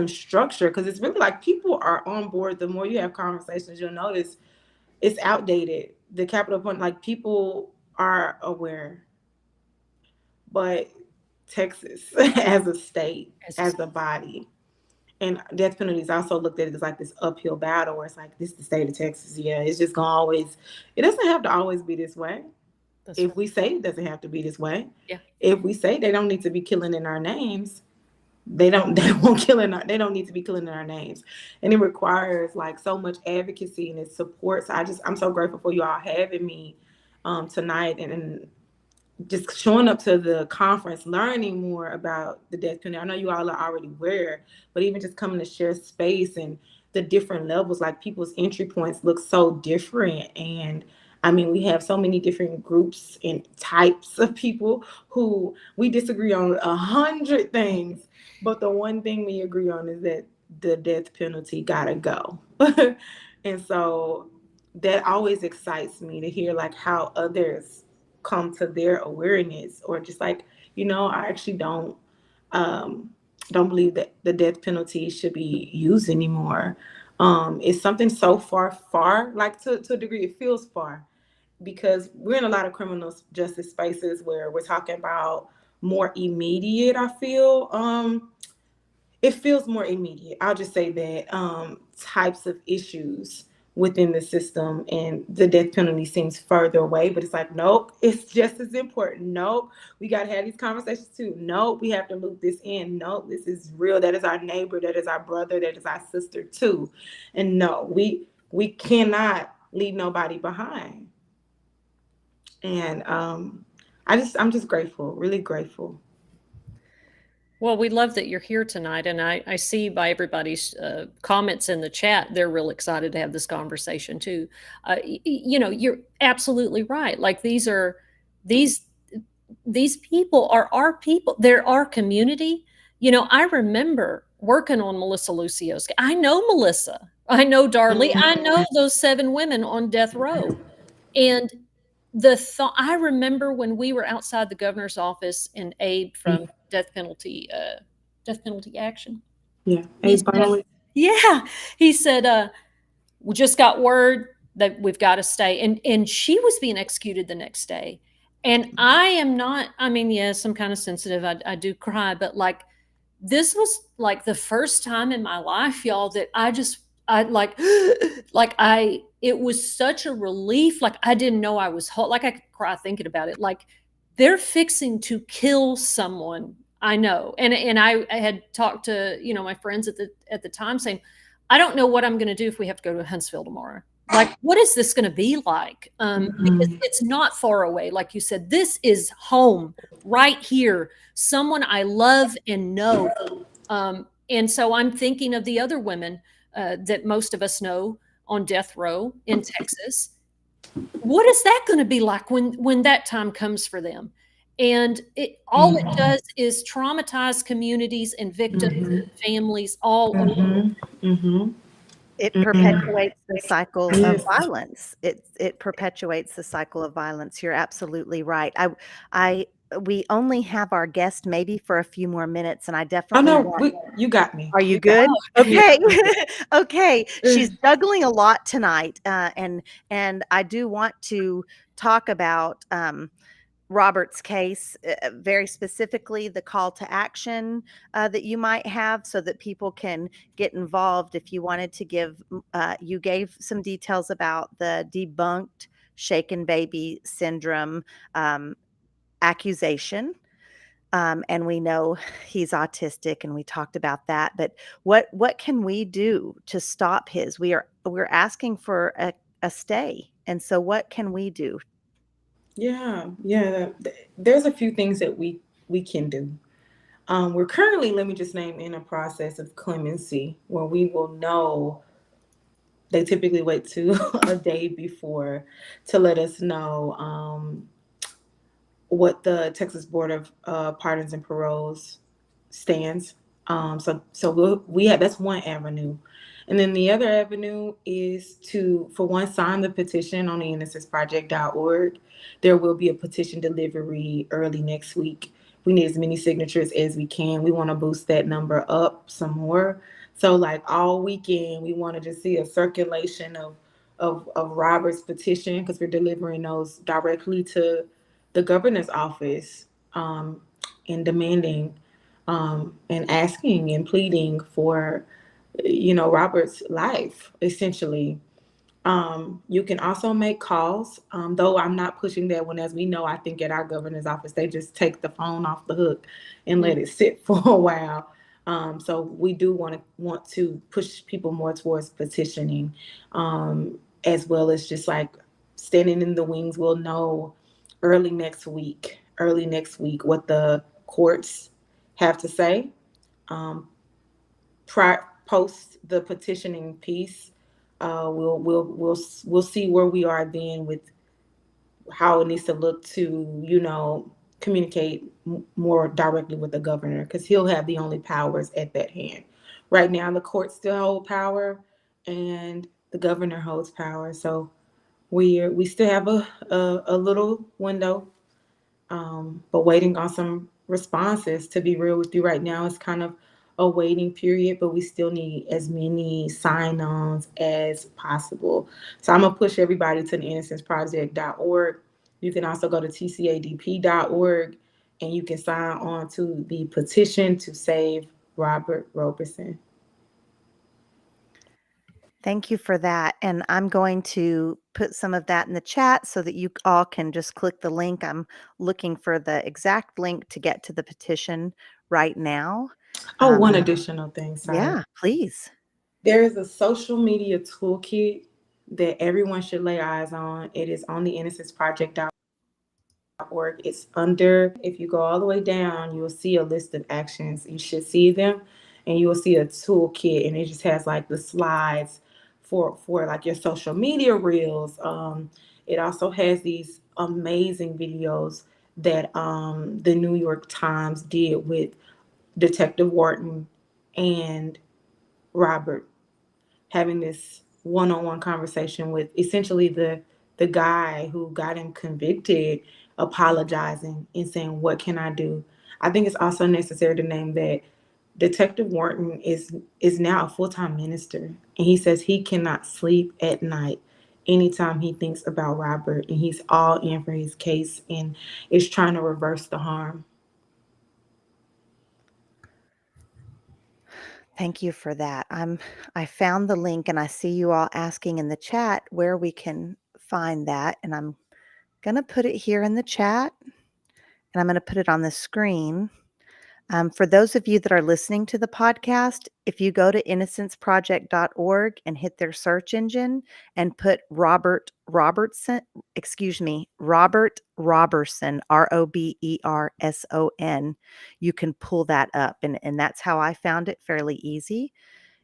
structure, because it's really like people are on board. The more you have conversations, you'll notice it's outdated. The capital point, like people are aware, but Texas as a state, as a body, and death penalty is also looked at as like this uphill battle where it's like, this is the state of Texas. Yeah, it's just gonna always, it doesn't have to always be this way. That's If right. we say it doesn't have to be this way, Yeah. if we say they don't need to be killing in our names, they don't need to be killing in our names. And it requires like so much advocacy and it supports. I'm so grateful for you all having me tonight, and just showing up to the conference, learning more about the death penalty. I know you all are already aware, but even just coming to share space and the different levels, like people's entry points look so different. And I mean, we have so many different groups and types of people who we disagree on 100 things, but the one thing we agree on is that the death penalty gotta go. And so that always excites me to hear like how others come to their awareness, or just like, I actually um don't believe that the death penalty should be used anymore. It's something so far, like to a degree it feels far, because we're in a lot of criminal justice spaces where we're talking about more immediate, I feel. It feels more immediate. I'll just say that, types of issues within the system, and the death penalty seems further away, but it's like, nope, it's just as important. Nope, we got to have these conversations too. Nope, we have to loop this in. Nope, this is real. That is our neighbor. That is our brother. That is our sister too. And no, we cannot leave nobody behind. And I'm just grateful, really grateful. Well, we love that you're here tonight, and I see by everybody's comments in the chat, they're real excited to have this conversation too. You're absolutely right. Like these these people are our people. They're our community. I remember working on Melissa Lucio's. I know Melissa. I know Darlie. I know those 7 women on death row, and the thought. I remember when we were outside the governor's office, and Abe from death penalty action. Yeah, He Abe said, Burnley. yeah, he said, we just got word that we've got to stay. And she was being executed the next day. And I am not, I mean, yes, I'm kind of sensitive. I do cry, but like, this was like the first time in my life, y'all, that I like, it was such a relief. Like, I didn't know I was like, I could cry thinking about it. Like, they're fixing to kill someone. I know. And I had talked to, my friends at the time saying, I don't know what I'm going to do if we have to go to Huntsville tomorrow. Like, what is this going to be like? Because it's not far away. Like you said, this is home right here. Someone I love and know. And so I'm thinking of the other women that most of us know on death row in Texas. What is that going to be like when that time comes for them? And all it does is traumatize communities and victims and families all over. It perpetuates the cycle of violence. It perpetuates the cycle of violence. You're absolutely right. We only have our guest maybe for a few more minutes, and I definitely you got me. Are you good? Okay. Okay. She's juggling a lot tonight, and I do want to talk about Robert's case, very specifically the call to action that you might have so that people can get involved. If you wanted to give, you gave some details about the debunked shaken baby syndrome accusation. And we know he's autistic, and we talked about that. But what can we do to stop his? We're asking for a stay, and so what can we do? Yeah. There's a few things that we can do. We're currently, let me just name, in a process of clemency where we will know. They typically wait to a day before to let us know what the Texas Board of Pardons and Paroles stands. So we have, that's one avenue. And then the other avenue is to, for one, sign the petition on the innocenceproject.org. There will be a petition delivery early next week. We need as many signatures as we can. We want to boost that number up some more. So like all weekend, we want to just see a circulation of Robert's petition, because we're delivering those directly to the governor's office, and demanding and asking and pleading for Robert's life, essentially. You can also make calls, though I'm not pushing that one. As we know, I think at our governor's office, they just take the phone off the hook and let it sit for a while. So we do want to push people more towards petitioning, as well as just like standing in the wings. We'll know early next week what the courts have to say. Post the petitioning piece, we'll see where we are then with how it needs to look to communicate more directly with the governor, because he'll have the only powers at that hand. Right now, the courts still hold power, and the governor holds power. So we still have a little window, but waiting on some responses. To be real with you, right now it's kind of a waiting period, but we still need as many sign-ons as possible. So I'm gonna push everybody to the innocenceproject.org. You can also go to tcadp.org, and you can sign on to the petition to save Robert Roberson. Thank you for that. And I'm going to put some of that in the chat so that you all can just click the link. I'm looking for the exact link to get to the petition right now. One additional thing. Sorry. Yeah, please. There is a social media toolkit that everyone should lay eyes on. It is on the innocenceproject.org. It's under, if you go all the way down, you will see a list of actions. You should see them, and you will see a toolkit, and it just has like the slides for like your social media reels. It also has these amazing videos that the New York Times did with Detective Wharton and Robert, having this one-on-one conversation with essentially the guy who got him convicted, apologizing and saying, what can I do? I think it's also necessary to name that Detective Wharton is now a full-time minister, and he says he cannot sleep at night anytime he thinks about Robert, and he's all in for his case and is trying to reverse the harm. Thank you for that. I found the link and I see you all asking in the chat where we can find that, and I'm going to put it here in the chat, and I'm going to put it on the screen. For those of you that are listening to the podcast, if you go to innocenceproject.org and hit their search engine and put Robert Robertson, Robert Roberson, Roberson, you can pull that up. And that's how I found it, fairly easy.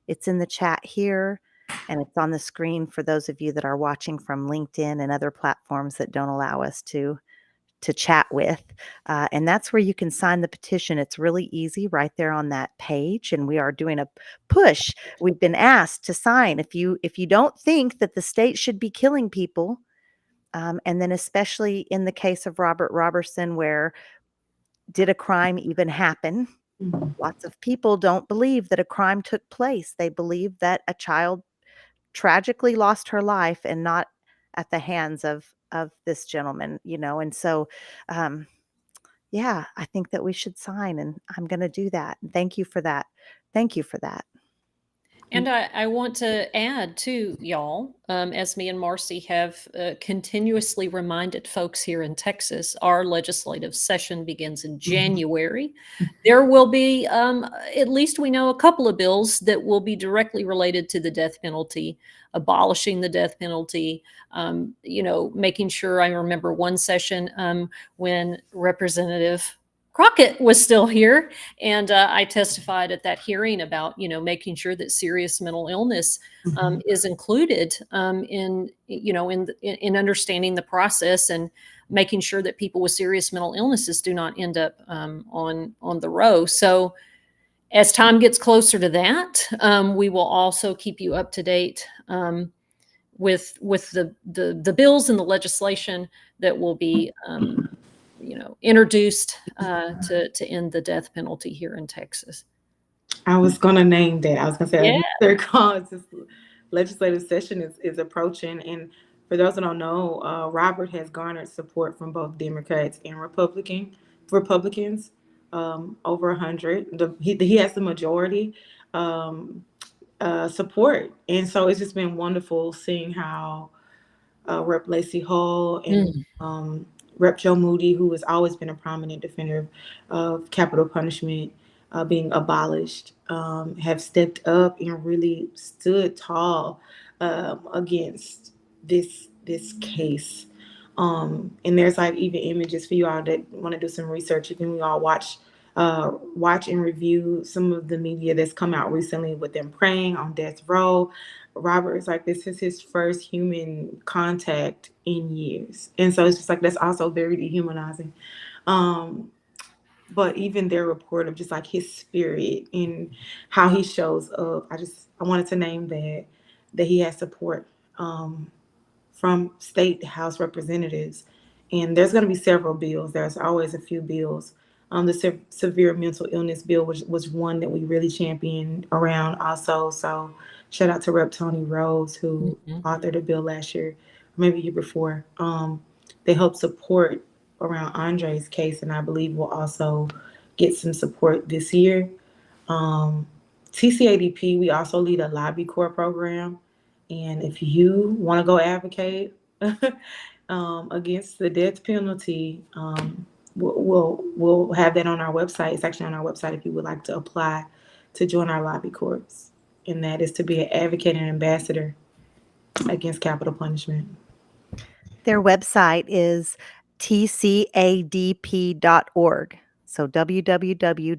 It's in the chat here, and it's on the screen for those of you that are watching from LinkedIn and other platforms that don't allow us to chat with. And that's where you can sign the petition. It's really easy right there on that page. And we are doing a push. We've been asked to sign. If you don't think that the state should be killing people, and then especially in the case of Robert Robertson, where did a crime even happen? Mm-hmm. Lots of people don't believe that a crime took place. They believe that a child tragically lost her life, and not at the hands of this gentleman, and so yeah, I think that we should sign, and I'm going to do that. Thank you for that. Thank you for that. And I want to add too, y'all, as me and Marci have continuously reminded folks here in Texas, our legislative session begins in January. There will be, at least we know, a couple of bills that will be directly related to the death penalty, abolishing the death penalty, making sure. I remember one session when Representative Crockett was still here, and I testified at that hearing about making sure that serious mental illness is included in understanding the process, and making sure that people with serious mental illnesses do not end up on the row. So as time gets closer to that, we will also keep you up to date with the bills and the legislation that will be introduced to end the death penalty here in Texas. I was going to name that. I was going to say, Yeah. their cause, this legislative session is approaching. And for those that don't know, Robert has garnered support from both Democrats and Republicans, over 100. He has the majority support. And so it's just been wonderful seeing how Rep. Lacey Hull and Rep. Joe Moody, who has always been a prominent defender of capital punishment being abolished, have stepped up and really stood tall against this case. And there's like even images for you all that want to do some research. You can all watch and review some of the media that's come out recently with them praying on death row. Robert is like, this is his first human contact in years. And so it's just like, that's also very dehumanizing. But even their report of just like his spirit and how he shows up, I wanted to name that he has support from state House representatives. And there's going to be several bills. There's always a few bills. The severe mental illness bill was one that we really championed around also. So shout out to Rep. Tony Rose, who authored a bill last year, maybe year before. They helped support around Andre's case, and I believe will also get some support this year. TCADP, we also lead a lobby corps program. And if you want to go advocate against the death penalty, we'll have that on our website. It's actually on our website if you would like to apply to join our lobby corps. And that is to be an advocate and ambassador against capital punishment. Their website is tcadp.org. So www.tcadp,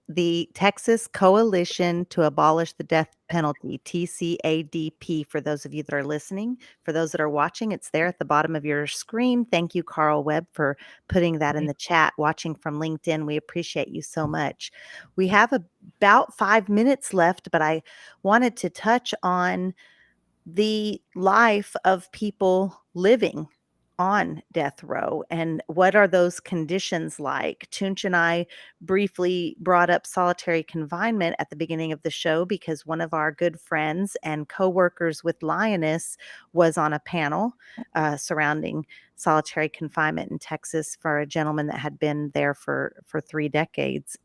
the Texas Coalition to Abolish the Death Penalty, TCADP, for those of you that are listening. For those that are watching, it's there at the bottom of your screen. Thank you, Carl Webb, for putting that in the chat. Watching from LinkedIn, we appreciate you so much. We have about 5 minutes left, but I wanted to touch on the life of people living on death row, and what are those conditions like? Toonchi and I briefly brought up solitary confinement at the beginning of the show because one of our good friends and co-workers with Lioness was on a panel surrounding solitary confinement in Texas for a gentleman that had been there for 3 decades.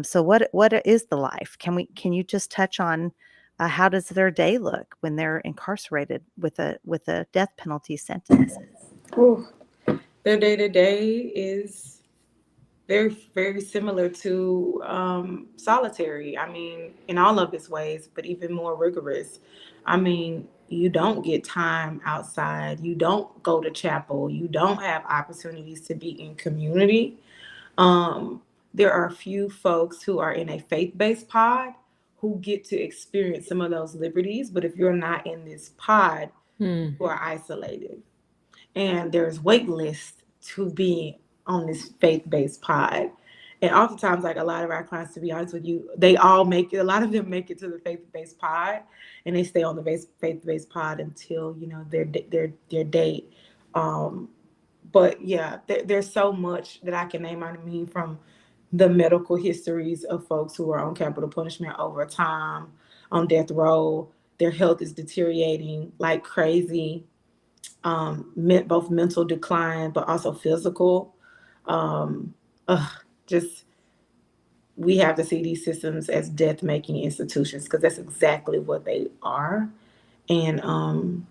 So what is the life? Can you just touch on how does their day look when they're incarcerated with a death penalty sentence? Ooh, their day to day is very, very similar to solitary. I mean, in all of its ways, but even more rigorous. I mean, you don't get time outside. You don't go to chapel. You don't have opportunities to be in community. Um, there are a few folks who are in a faith-based pod who get to experience some of those liberties, but if you're not in this pod, Hmm. you are isolated. And there's wait lists to be on this faith-based pod. And oftentimes, like a lot of our clients, to be honest with you, they all make it, a lot of them make it to the faith-based pod and they stay on the faith-based pod until, you know, their date. But yeah, there's so much that I can name. I mean, from the medical histories of folks who are on capital punishment over time, on death row, their health is deteriorating like crazy, both mental decline, but also physical. Um, just we have to see these systems as death making institutions because that's exactly what they are. And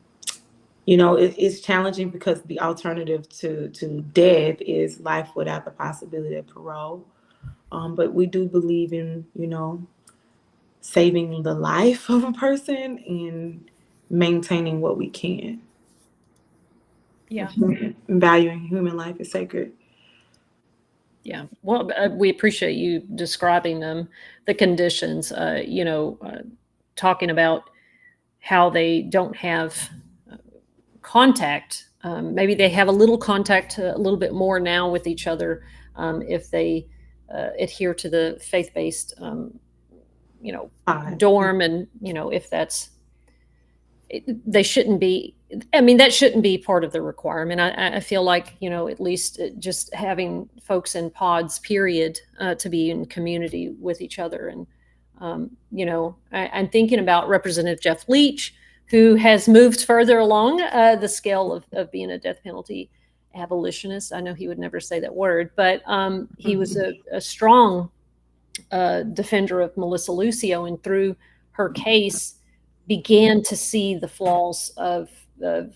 you know, it's challenging because the alternative to death is life without the possibility of parole. But we do believe in, you know, saving the life of a person and maintaining what we can. Yeah. Valuing human life is sacred. Yeah. Well, we appreciate you describing them, the conditions, talking about how they don't have contact. Maybe they have a little contact, a little bit more now with each other if they adhere to the faith-based, dorm, and if that's they shouldn't be. I mean, that shouldn't be part of the requirement. I feel like at least just having folks in pods, period, to be in community with each other, and I'm thinking about Representative Jeff Leach, who has moved further along the scale of being a death penalty abolitionist. I know he would never say that word, but he was a strong defender of Melissa Lucio, and through her case began to see the flaws of the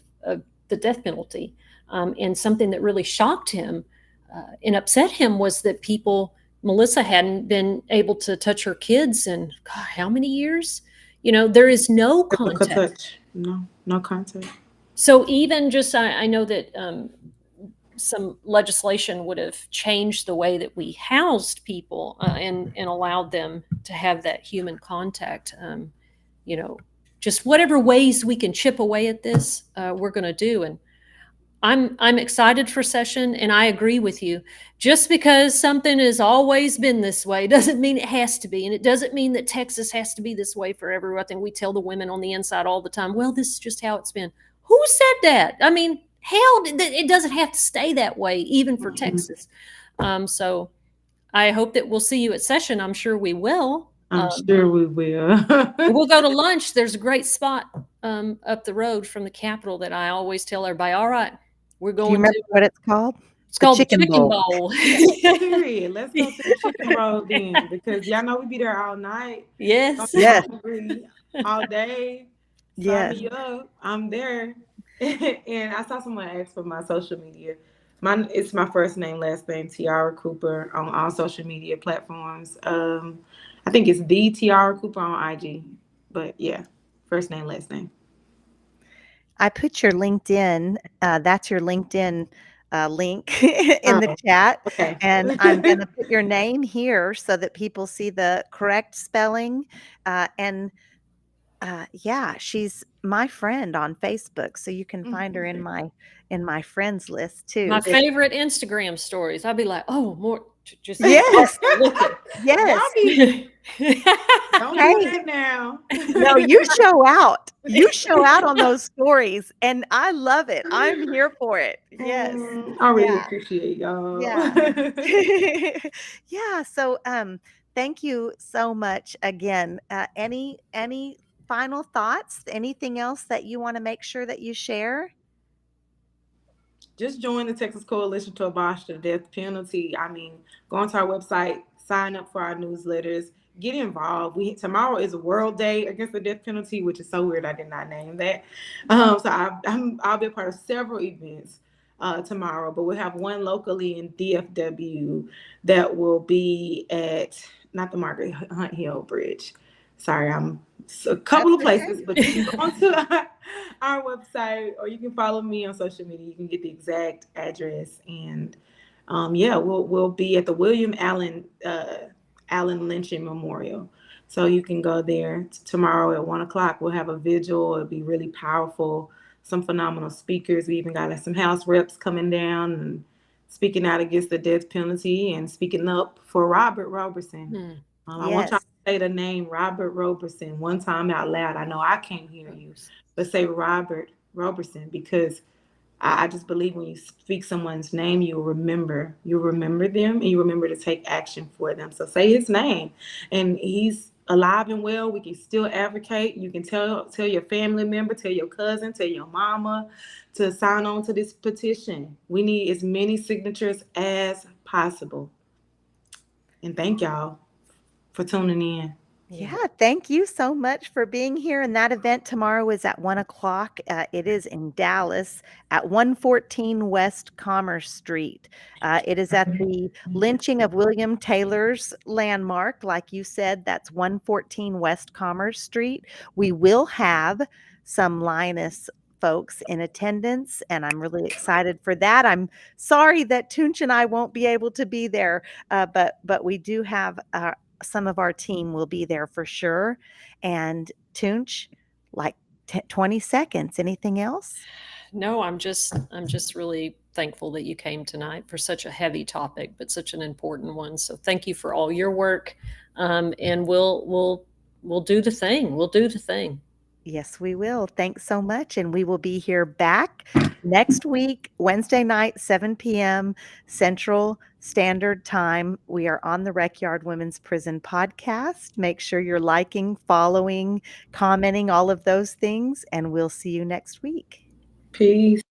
death penalty. And something that really shocked him and upset him was that Melissa hadn't been able to touch her kids in how many years? There is no contact. No contact. So even just, I know that some legislation would have changed the way that we housed people and allowed them to have that human contact. Just whatever ways we can chip away at this, we're going to do. And I'm excited for session, and I agree with you. Just because something has always been this way doesn't mean it has to be, and it doesn't mean that Texas has to be this way forever. I think we tell the women on the inside all the time, well, this is just how it's been. Who said that? I mean, hell, it doesn't have to stay that way, even for Texas. So I hope that we'll see you at session. I'm sure we will. I'm sure we will. We'll go to lunch. There's a great spot up the road from the Capitol that I always tell everybody, all right, we're going. Do you remember what it's called? It's called the Chicken Bowl. Period. Let's go to the Chicken Bowl then, because y'all know we be there all night. Yes. Yes. All day. Yes. Sign me up. I'm there. And I saw someone ask for my social media. It's my first name, last name, Tiara Cooper, on all social media platforms. I think it's the Tiara Cooper on IG. But yeah, first name, last name. I put your LinkedIn. That's your LinkedIn link in the chat. Okay. And I'm going to put your name here so that people see the correct spelling. Yeah, she's my friend on Facebook, so you can find her in my friends list too. My favorite Instagram stories. I'll be like, oh, more just yes, looking. yes. Don't do Hey, that now. no, you show out. You show out on those stories, and I love it. I'm here for it. Yes. I really Yeah. appreciate y'all. Yeah. Yeah, so, thank you so much again. Any final thoughts? Anything else that you wanna make sure that you share? Just join the Texas Coalition to Abolish the Death Penalty. I mean, go onto our website, sign up for our newsletters, get involved. Tomorrow is World Day Against the Death Penalty, which is so weird. I did not name that. So I'll be a part of several events tomorrow, but we'll have one locally in DFW that will be at not the Margaret Hunt Hill Bridge. Sorry, I'm a couple That's of okay. places, but you can go onto our website or you can follow me on social media. You can get the exact address, and yeah, we'll be at the William Allen Lynching Memorial. So you can go there tomorrow at 1 o'clock. We'll have a vigil. It'll be really powerful. Some phenomenal speakers. We even got some House reps coming down and speaking out against the death penalty and speaking up for Robert Roberson. I want y'all Yes. to say the name Robert Roberson one time out loud. I know I can't hear you, but say Robert Roberson, because I just believe when you speak someone's name, you'll remember them, and you remember to take action for them. So say his name, and he's alive and well. We can still advocate. You can tell your family member, tell your cousin, tell your mama to sign on to this petition. We need as many signatures as possible. And thank y'all for tuning in. Yeah, thank you so much for being here, and that event tomorrow is at 1 o'clock. It is in Dallas at 114 West Commerce Street. It is at the lynching of William Taylor's landmark. Like you said, that's 114 West Commerce Street. We will have some Linus folks in attendance, and I'm really excited for that. I'm sorry that Toonch and I won't be able to be there, but we do have some of our team will be there for sure. And Toonch, like 20 seconds. Anything else? No, I'm just really thankful that you came tonight for such a heavy topic, but such an important one. So thank you for all your work. And we'll do the thing. We'll do the thing. Yes, we will. Thanks so much. And we will be here back next week, Wednesday night, 7 p.m. Central Standard Time. We are on the Recyard Women's Prison podcast. Make sure you're liking, following, commenting, all of those things. And we'll see you next week. Peace.